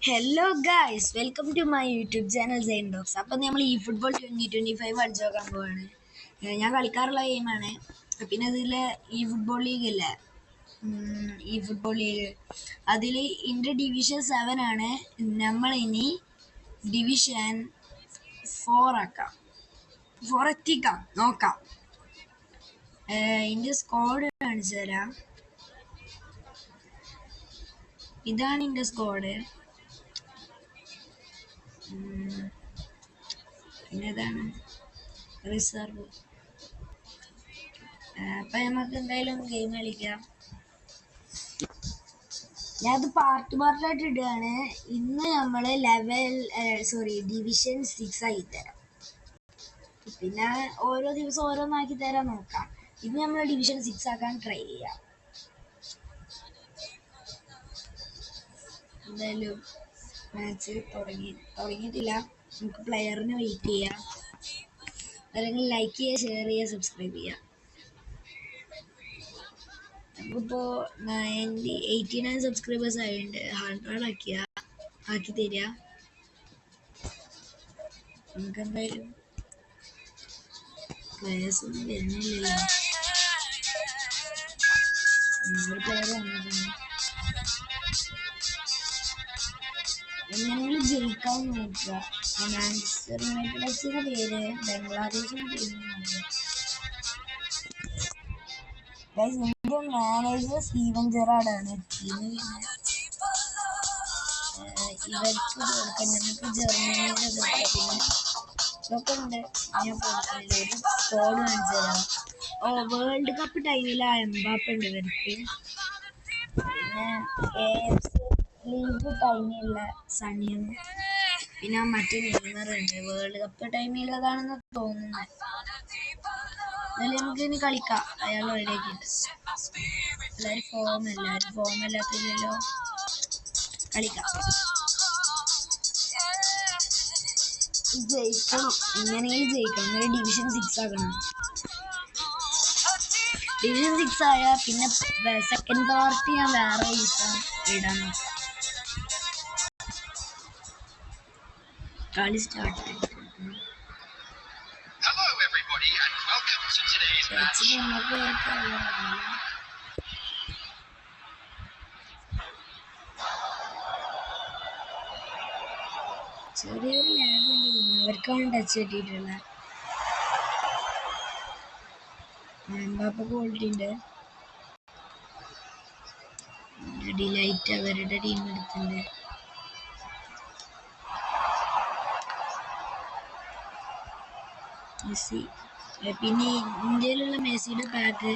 Hello guys, welcome to my YouTube channel സെയിൻ ഡോക്സ്. അപ്പം നമ്മൾ ഈ ഫുട്ബോൾ 2025 കളിച്ച് നോക്കാൻ പോവാണ്. ഞാൻ കളിക്കാറുള്ള ഗെയിമാണ്. പിന്നെ അതിൽ ഈ ഫുട്ബോൾ ലീഗ് ഇല്ലേ, ഈ ഫുട്ബോൾ ലീഗ് അതിൽ ഇന്ത്യ ഡിവിഷൻ 7 ആണ്. നമ്മളിനി ഡിവിഷൻ 4 ആക്കാം, 4 എത്തിക്കാം, നോക്കാം. ഇതിൻ്റെ സ്ക്വാഡ് കാണിച്ചു തരാം. ഇതാണ് എൻ്റെ സ്ക്വാഡ്. പിന്നെതാണ് റിസർവ്. അപ്പം നമുക്ക് എന്തായാലും ഗെയിം കളിക്കാം. ഞാനത് പാർട്ടായിട്ട് ഇടുകയാണ്. ഇന്ന് നമ്മൾ ഡിവിഷൻ 6 ആക്കി തരാം. പിന്നെ ഓരോ ദിവസം ഓരോന്നാക്കി തരാൻ നോക്കാം. ഇന്ന് നമ്മൾ ഡിവിഷൻ 6 ആക്കാൻ ട്രൈ ചെയ്യാം. എന്തായാലും മാച്ച് തുടങ്ങിയിട്ടില്ല. നമുക്ക് പ്ലെയറിന് വെയിറ്റ് ചെയ്യാം. അല്ലെങ്കിൽ ലൈക്ക് ചെയ്യുക, ഷെയർ ചെയ്യുക, സബ്സ്ക്രൈബ് ചെയ്യുക. നമുക്കിപ്പോൾ 89 സബ്സ്ക്രൈബേഴ്സ് ആയിട്ടുണ്ട്. 100 ആക്കി തരിക. നമുക്ക് എന്തായാലും പ്ലെയേഴ്സ് ഒന്നും വരുന്നില്ലല്ലോ. ഒരു പ്ലെയർ വന്നിട്ടുണ്ട്. എങ്ങനെയെങ്കിലും ജയിക്കാൻ നോക്കുക. മാഞ്ചസ്റ്റർ യുണൈറ്റഡ് എഫ്സിയുടെ പേര് ബംഗ്ലാദേശിന് ടീമാണ്. ഇന്ത്യൻ മാനേജർ സ്റ്റീവൻ ജെറാർഡാണ്. ടീം ഇവർക്ക് കൊടുക്കാൻ നമുക്ക് ജർമ്മനിയുടെ പിന്നെ ഇതൊക്കെ ഉണ്ട്. ഞാൻ കൊടുക്കുന്നില്ല. ഒരു സ്കോഡ് കാണിച്ചു തരാം. വേൾഡ് കപ്പ് ടൈമിൽ എംബാപ്പ ഉണ്ട് ഇവർക്ക്. പിന്നെ AFC ലീഗ് ടൈമിലുള്ള സണിയും പിന്നെ മറ്റു നെയ്മറുണ്ട്. വേൾഡ് കപ്പ് ടൈമിലുള്ളതാണെന്ന് തോന്നുന്നത്. എന്നാലും നമുക്ക് ഇനി കളിക്കാം. അയാൾ റെഡിയാക്കിയിട്ട് എല്ലാവരും ഫോം അല്ലാത്തില്ലല്ലോ. കളിക്കാം, ജയിക്കണം. എങ്ങനെയെങ്കിലും ജയിക്കണം. എന്നാലും ഡിവിഷൻ 6 ആക്കണം. ഡിവിഷൻ 6 ആയാൽ പിന്നെ സെക്കൻഡ് പാർട്ടി ഞാൻ വേറെ ദിവസം ഇടാൻ നോക്കാം. കളി സ്റ്റാർട്ട് ആയിട്ടുണ്ട്. ചെറിയൊരു ലാഗ് ഉണ്ട്. അവർക്കാണ് ടച്ച് കിട്ടിയിട്ടുള്ളത്. എംബാപ്പ ക്വാളിറ്റി ഉണ്ട്. ഡിലൈറ്റ് അവരുടെ ടീം എടുത്തിട്ടുണ്ട്. മെസ്സി. പിന്നെ ഇന്ത്യയിലുള്ള മെസ്സിയുടെ പാക്ക്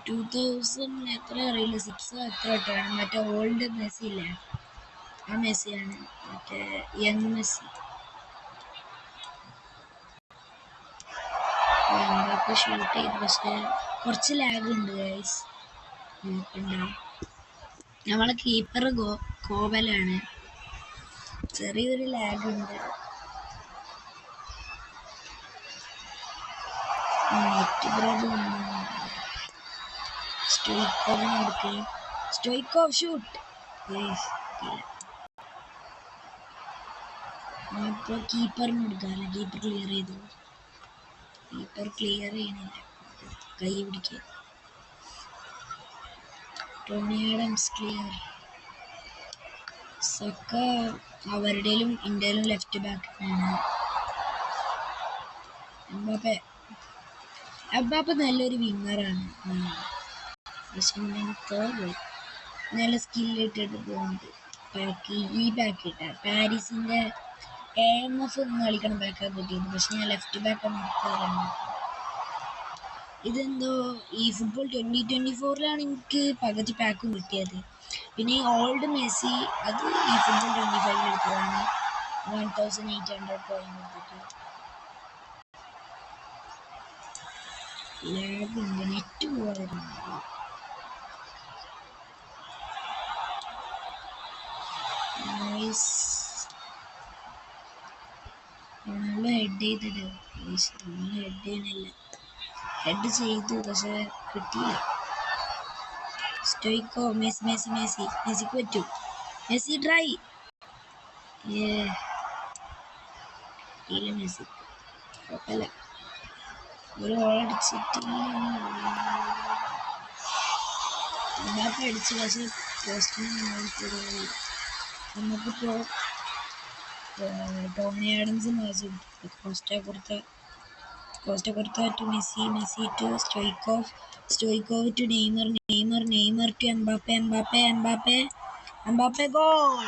2000 എത്ര അറിയില്ല, 6 എത്ര ഇട്ടാണ്. മറ്റേ ഓൾഡ് മെസ്സി ഇല്ലേ, ആ മെസ്സിയാണ്. മറ്റേ യങ് മെസ്സി. എംബാപ്പ ഷൂട്ട് ചെയ്തു. പക്ഷേ കുറച്ച് ലാഗ് ഉണ്ട് ഗൈസ്. നോക്കണ്ട. നമ്മളെ കീപ്പർ കോവലാണ്. ചെറിയൊരു ലാഗ് ഉണ്ട്. സ്റ്റോയ്ക്കോവ് ഷൂട്ട്. ഇപ്പോൾ കീപ്പറിന് കൊടുക്കാമല്ലോ. കീപ്പർ ക്ലിയർ ചെയ്തു. കീപ്പർ ക്ലിയർ ചെയ്യണില്ല, കൈ പിടിക്കുക. Tony Adams clear. സക്ക അവരുടെയും ഇന്ത്യയിലും ലെഫ്റ്റ് ബാക്ക് ആണ്. എംബാപ്പ നല്ലൊരു വിങ്ങറാണ്. പക്ഷെ നല്ല സ്കില്ലിട്ടിട്ട് പോകുന്നുണ്ട്. ഈ ബാക്ക് ഇട്ട പാരീസിന്റെ AMF ഒന്ന് കളിക്കണം ബാക്കാണ് കിട്ടിയത്. പക്ഷെ ഞാൻ ലെഫ്റ്റ് ബാക്കാണ് എടുക്കാറുണ്ട്. ഇതെന്തോ ഈ ഫുട്ബോൾ 2024 എനിക്ക് പകുതി പാക്കും കിട്ടിയത്. പിന്നെ ഈ ഓൾഡ് മെസ്സി അത് ഈ ഫുട്ബോൾ 25 എടുത്തതാണ്. 1800 പോയിന്റ് എടുത്തിട്ട്. ലാഗ് ഉണ്ട്, നെറ്റ് പോകാതിരുന്നു. റൊണാൾഡോ ഹെഡ് ചെയ്തിട്ട് ഹെഡ് ചെയ്യണില്ല. ഹെഡ് ചെയ്തു പക്ഷെ കിട്ടിയില്ല. സ്റ്റോയ്ക്കോ മെസ്സിക്ക് പറ്റും. മെസ്സി ട്രൈ മെസ്സി കുഴപ്പമില്ല. ഒരു ഗോൾ അടിച്ചിട്ട് അടിച്ചു. പക്ഷെ പോസ്റ്റിന് നമുക്കിപ്പോൾ ടോണി ആഡംസ് കോസ്റ്റ കൊടുത്ത to Messi, Messi to Stoichkov to Neymar to Mbappe goal.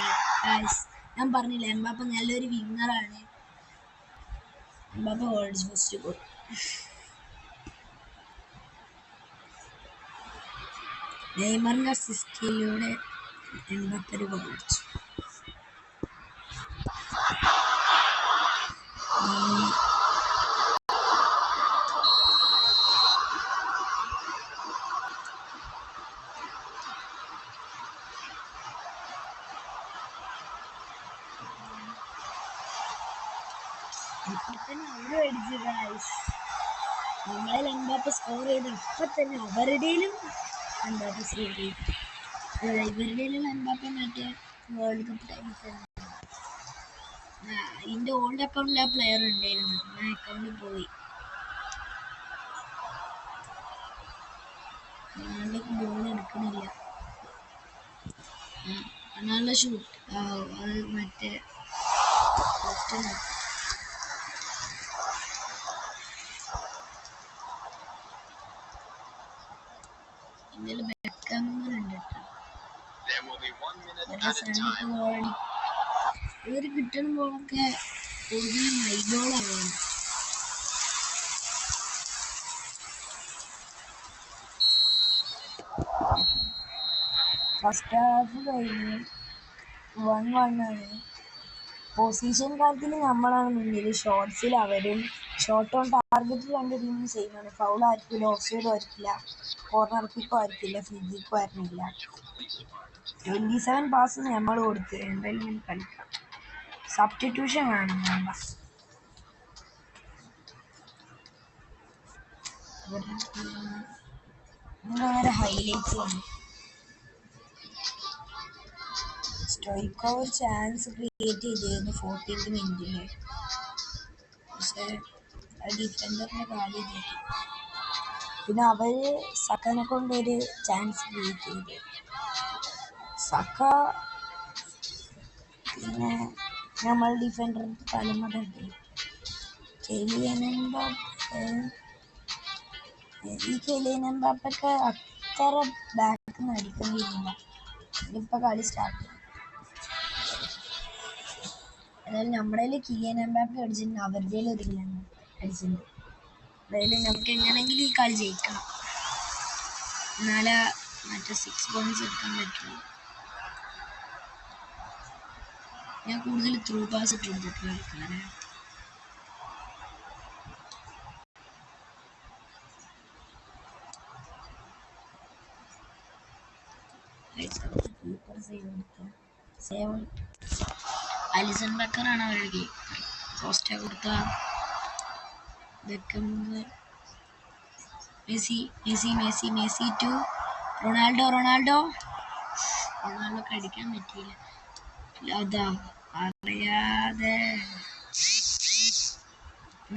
ഞാൻ പറഞ്ഞില്ല എംബാപ്പെ നല്ലൊരു വിന്നറാണ്. എംബാപ്പെ ഗോൾ അടിച്ചു ഫസ്റ്റ് ഗോൾ. നെയ്മറിന്റെ അസിസ്റ്റിലൂടെ എംബാപ്പെ ഒരു ഗോൾ അടിച്ചു. അവരും അടിച്ചു ഗൈസ്. നമ്മളെ എംബാപ്പെ സ്കോർ ചെയ്ത് ഇപ്പൊ തന്നെ അവരുടെയിലും എംബാപ്പെ സ്കോർ ചെയ്തു. ഇവരുടെയിലും എംബാപ്പെ മറ്റേ വേൾഡ് കപ്പ് ടൈമിൽ തന്നെ ഇതിന്റെ ഓൾഡ് അക്കൗണ്ടിൽ ആ പ്ലെയർ ഉണ്ടായിരുന്നു. ആ അക്കൗണ്ടിൽ പോയി. ബോൾ എടുക്കണില്ല. റൊണാൾഡോ ഷൂട്ട് അത് മറ്റേ ഇതിൽ ബെക്കമ്മറുണ്ട് ഇവര് കിട്ടണ ബോളൊക്കെ കൂടുതൽ ഹൈ ബോളാണ്. ഫസ്റ്റ് ഹാഫ് കഴിഞ്ഞ് 1-1 ആണ്. പൊസിഷൻ കാര്യത്തിൽ നമ്മളാണ് മുന്നിൽ. ഷോട്ട്സിൽ അവരും. ഷോട്ട് ഓൺ ടാർഗറ്റ് രണ്ട് ടീമും സെയിം ആണ്. ഫൗൾ ആയിരിക്കില്ല, ഓഫ് സൈഡും ആയിരിക്കില്ല, കോർണർ കിക്കും ആയിരിക്കില്ല, ഫ്രീ കിക്കും ആയിരുന്നില്ല. 27 പാസ് നമ്മൾ കൊടുത്ത്. എന്തായാലും കളിക്കാം. സബ്സ്റ്റിറ്റ്യൂഷൻ വേണം. വേറെ ഹൈലൈറ്റ്സ് ആണ്. സ്റ്റോയ്ക്കോവ് ഒരു ചാൻസ് ക്രിയേറ്റ് ചെയ്തിരുന്നു 14th മിനിറ്റില്. പക്ഷെ ഡിഫൻഡറിന്റെ കാര്യം നോക്കി. പിന്നെ അവര് സക്കനെ കൊണ്ടൊരു ചാൻസ് ക്രിയേറ്റ് ചെയ്തു. സക്ക പിന്നെ നമ്മൾ ഡിഫൻഡറിന്റെ തലമുറ കെലിയൻ എംബാപ്പെ അത്ര ബാക്ക് അടിക്കാൻ കഴിയില്ല. ഇപ്പൊ കളി സ്റ്റാർട്ട് ചെയ്യും. അതായത് നമ്മുടെ കിലിയൻ എംബാപ്പെ അടിച്ചിട്ടുണ്ട്, അവരുടെ ഒരു കിലിയൻ അടിച്ചിട്ടുണ്ട്. അതായത് നമുക്ക് എങ്ങനെയെങ്കിലും ഈ കളി ജയിക്കണം, എന്നാലേ മറ്റേ 6 പോയിന്റ്സ് എടുക്കാൻ പറ്റുള്ളൂ. ഞാൻ കൂടുതൽ ത്രൂ പാസ് ഇട്ട് കൊടുത്തിട്ട് കളിക്കാറ്. അലിസൺ ബക്കറാണ് അവരുടെ കീപ്പർ. കോസ്റ്റ കൊടുത്ത മെസ്സി ടു റൊണാൾഡോ അടിക്കാൻ പറ്റിയില്ല. അതാ അറിയാതെ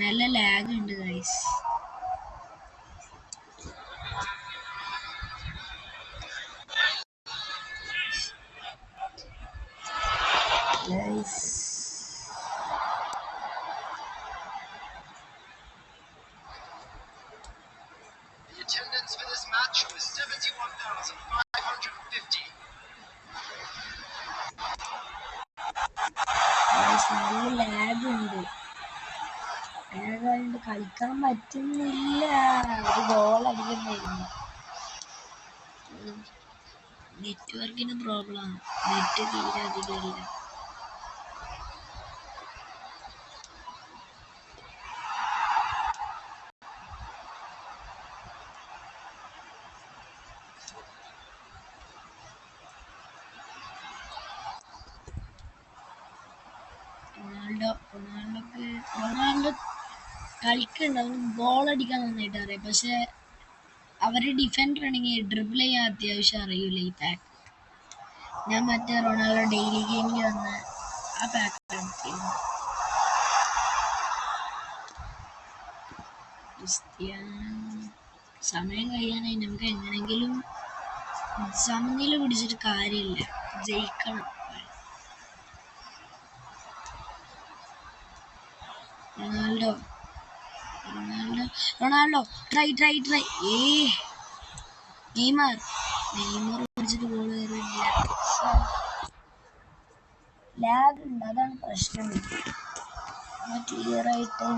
നല്ല ലാഗ് ഉണ്ട് guys. Attendance for this match was 71,550. നല്ല ലാഗ് ഉണ്ട്. ലാഗായതുകൊണ്ട് കളിക്കാൻ പറ്റുന്നില്ല. ഒരു ഗോൾ അടിക്കുന്നില്ല. നെറ്റ്വർക്കിന് പ്രോബ്ലം. നെറ്റ് തീരെ അധികമില്ല. റൊണാൾഡോ കളിക്കുന്നുണ്ട്. അവന് ബോൾ അടിക്കാൻ നന്നായിട്ട് അറിയാം. പക്ഷെ അവര് ഡിഫൻഡർ ആണെങ്കിൽ ഡ്രിബിൾ ചെയ്യാൻ അത്യാവശ്യം അറിയൂല. ഈ പാക്ക് ഞാൻ മറ്റേ റൊണാൾഡോ ഡെയിലി ഗെയിമിൽ വന്ന് ആ പാക്ക് എടുത്തിരുന്നു. സമയം കഴിയാനായി. നമുക്ക് എങ്ങനെങ്കിലും സമനില പിടിച്ചിട്ട് കാര്യമില്ല, ജയിക്കണം. Ronaldo Ronaldo Ronaldo try try try. Neymar പിടിച്ചിട്ട് ഗോൾ കയറിയില്ല. ലാഗ് ഉണ്ട്, അതാണ് പ്രശ്നം. ക്ലിയർ ആയിട്ട്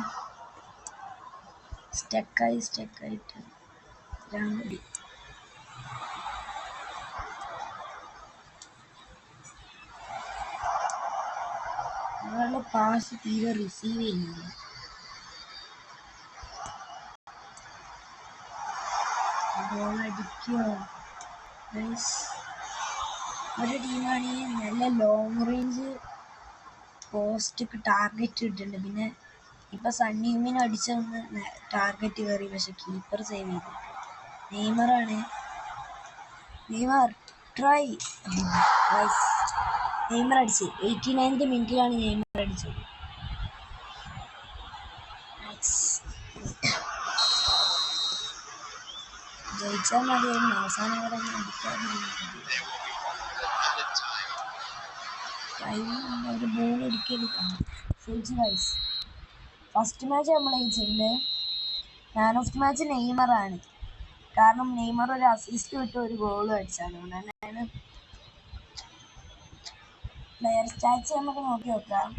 സ്റ്റക്കായിട്ട് കൂടി. നിങ്ങളുടെ പാസ് തീരെ റിസീവ് ചെയ്യുന്നില്ല. ഗോൾ അടിക്കോ? ഒരു ടീമാണ് നല്ല ലോങ് റേഞ്ച് പോസ്റ്റ് ടാർഗറ്റ് ഇട്ടിട്ടുണ്ട്. പിന്നെ ഇപ്പൊ സണ്ണീമിന് അടിച്ചൊന്ന് ടാർഗറ്റ് കയറി, പക്ഷെ കീപ്പർ സേവ് ചെയ്തു. നെയ്മറാണ്. Neymar try. നെയ്മർ അടിച്ച് 89th മിനിറ്റിലാണ് നെയ്മർ അടിച്ചത്. ജയിച്ചാൽ മതിയായിരുന്നു, അവസാനം വരെ ഒരു ബോൾ എടുക്കെടുക്കണം. ഫസ്റ്റ് മാച്ച് നമ്മൾ ജയിച്ചിട്ടുണ്ട്. മാൻ ഓഫ് ദി മാച്ച് നെയ്മറാണ്. കാരണം നെയ്മർ ഒരു അസിസ്റ്റ് വിട്ട് ഒരു ഗോളും അടിച്ചാണ്. അതുകൊണ്ട് തന്നെയാണ്. പ്ലെയർ സ്റ്റാറ്റ്സ് നമുക്ക് നോക്കി നോക്കാം.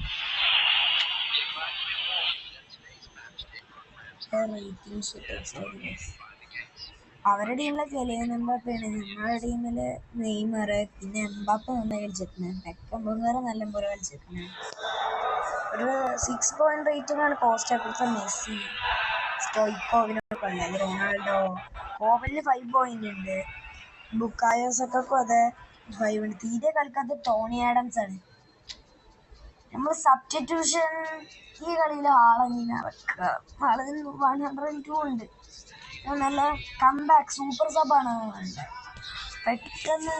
അവരുടെ ടീമിലെ കിലിയൻ എംബാപ്പയാണ്, നമ്മുടെ ടീമില് നെയ്മർ. പിന്നെ എംബാപ്പ നന്നായി കളിച്ചിട്ടുണ്ട്, ബെക്കംബേർ നല്ല പോലെ കളിച്ചിട്ടുണ്ട്. ഒരു 6 പോയിന്റ് റേറ്റിംഗ് ആണ് കോസ്റ്റ മെസ്സി, സ്റ്റോയിക്കോവിനൊക്കെ ഉള്ളത്. റൊണാൾഡോ കോവലിന് 5 പോയിന്റ് ഉണ്ട്. ബുക്കായോ സക്കക്കും അതെ 5 ഉണ്ട്. തീരെ കളിക്കാത്ത ടോണി ആഡംസ് ആണ്. നമ്മൾ സബ്സ്റ്റിറ്റ്യൂഷൻ ഈ കളിയിൽ ആളെങ്ങനെ ഇറക്കുക. ആള് 102 ഉണ്ട്. നല്ല കംബാക്ക് സൂപ്പർ സബാണ് വേണ്ടത്. പെട്ടെന്ന്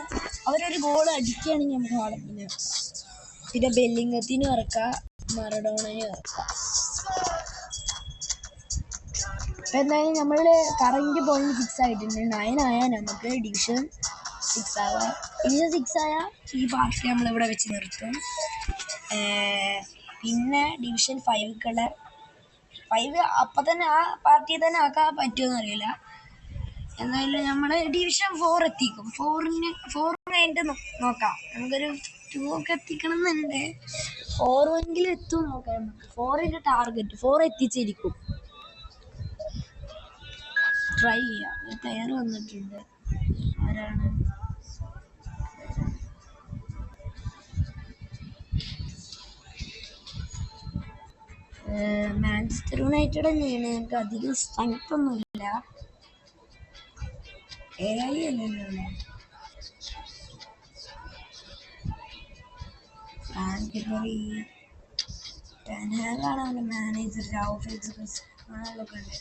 അവരൊരു ഗോൾ അടിക്കുകയാണെങ്കിൽ നമുക്ക് ആളെങ്ങനെ. പിന്നെ ബെല്ലിംഗത്തിനും ഇറക്കാം, മറഡോണയും ഇറക്കാം. അപ്പം എന്തായാലും നമ്മൾ കറന്റ് പോയിന്റ് 6 ആയിട്ടുണ്ട്. 9 ആയാൽ നമുക്ക് ഡിവിഷൻ 6 ആവാം. ഡിവിഷൻ 6 ആയാൽ ഈ പാർട്ടി നമ്മളിവിടെ വെച്ച് നിർത്തും. പിന്നെ ഡിവിഷൻ 5 അപ്പം തന്നെ ആ പാർട്ടി തന്നെ ആക്കാൻ പറ്റുമെന്ന് അറിയില്ല. എന്തായാലും നമ്മൾ ഡിവിഷൻ 4 എത്തിക്കും. 4 കഴിഞ്ഞിട്ട് നോക്കാം. നമുക്കൊരു 2 ഒക്കെ എത്തിക്കണം എന്നുണ്ട്. 4 എങ്കിലും എത്തും നോക്കാം. 4 ടാർഗറ്റ് 4 എത്തിച്ചിരിക്കും. ട്രൈ ചെയ്യാം. ഒരു പ്ലെയർ വന്നിട്ടുണ്ട്. ആരാണ്? മാഞ്ചസ്റ്റർ യുണൈറ്റഡ് തന്നെയാണ്. എനിക്ക് അധികം സ്ട്രെങ്ത് ഒന്നുമില്ല. AI അല്ലല്ലോ. ടെൻഹാഗാണ് അവൻ്റെ മാനേജർ. ആളൊക്കെ ഉണ്ട്.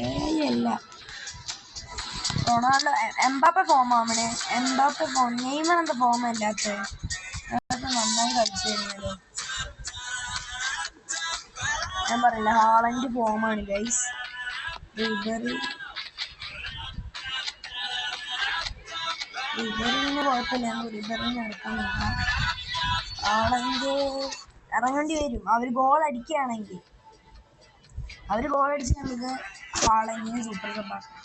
AI അല്ല. റൊണാൾഡോ എംബാപ്പെ ഫോം ആവണേ. Mbappe form. നെയ്മർ എന്താ ഫോം അല്ലാത്ത? നന്നായി കളിച്ചു കഴിഞ്ഞാലോ. ഞാൻ പറയില്ല, ഹാളൻഡ് ഫോമാണ് ഗൈസ്. റിബറിന് കുഴപ്പമില്ല. റിബറിന് ഇറക്കാൻ നോക്കാം. ഹാളൻഡ് ഇറങ്ങേണ്ടി വരും. അവർ ഗോൾ അടിക്കുകയാണെങ്കിൽ. അവർ ഗോൾ അടിച്ച് നമുക്ക് ഹാളൻഡിന് സൂപ്പർ സബാക്കാം.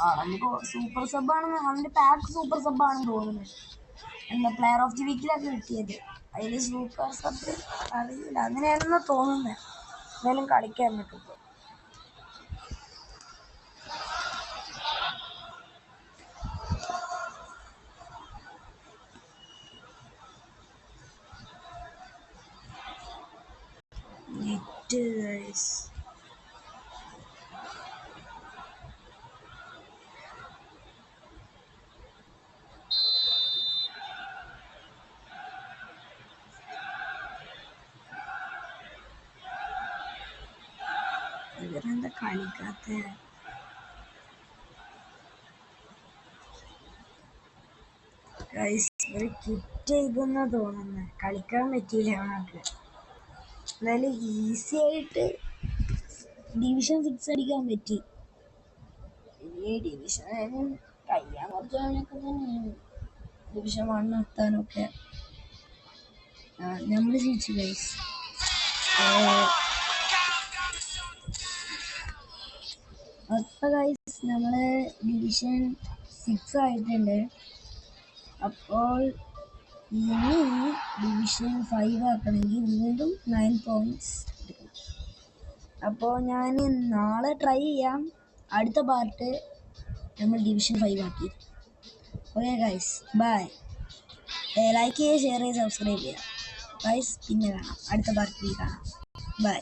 ഹാളൻഡ് സൂപ്പർ സബാണെന്ന്, അവൻ്റെ പാക്ക് സൂപ്പർ സബാണെന്ന് തോന്നുന്നത്. എന്താ പ്ലെയർ ഓഫ് ദി വീക്കിലൊക്കെ കിട്ടിയത്. അതിൽ സൂപ്പർ സബ് അറിയില്ല, അങ്ങനെയാണെന്ന് തോന്നുന്നത്. എന്തായാലും കളിക്കാൻ പറ്റും. ഇവരെന്താ കളിക്കാത്ത? ഗൈസ് ഒരു കിറ്റ് ചെയ്തെന്നാ തോന്നുന്നത്. കളിക്കാൻ പറ്റിയില്ല നമുക്ക്. എന്നാലും ഈസി ആയിട്ട് ഡിവിഷൻ 6 അടിക്കാൻ പറ്റി. ഈ ഡിവിഷൻ കഴിയാൻ കുറച്ച് കഴിഞ്ഞൊക്കെ തന്നെയാണ് ഡിവിഷൻ 1 എത്താനൊക്കെ. നമ്മൾ ജയിച്ചു ഗൈസ്. അപ്പൊ ഗൈസ് നമ്മള് ഡിവിഷൻ 6 ആയിട്ടുണ്ട്. അപ്പോൾ ഇനി ഡിവിഷൻ 5 ആക്കണമെങ്കിൽ വീണ്ടും 9 പോയിന്റ്സ് എടുക്കണം. അപ്പോൾ ഞാൻ നാളെ ട്രൈ ചെയ്യാം. അടുത്ത പാർട്ട് നമ്മൾ ഡിവിഷൻ 5 ആക്കി. Okay guys, bye. ലൈക്ക് ചെയ്യുക, ഷെയർ ചെയ്യുക, സബ്സ്ക്രൈബ് ചെയ്യുക ഗൈസ്. പിന്നെ കാണാം, അടുത്ത പാർട്ടിൽ കാണാം. ബൈ.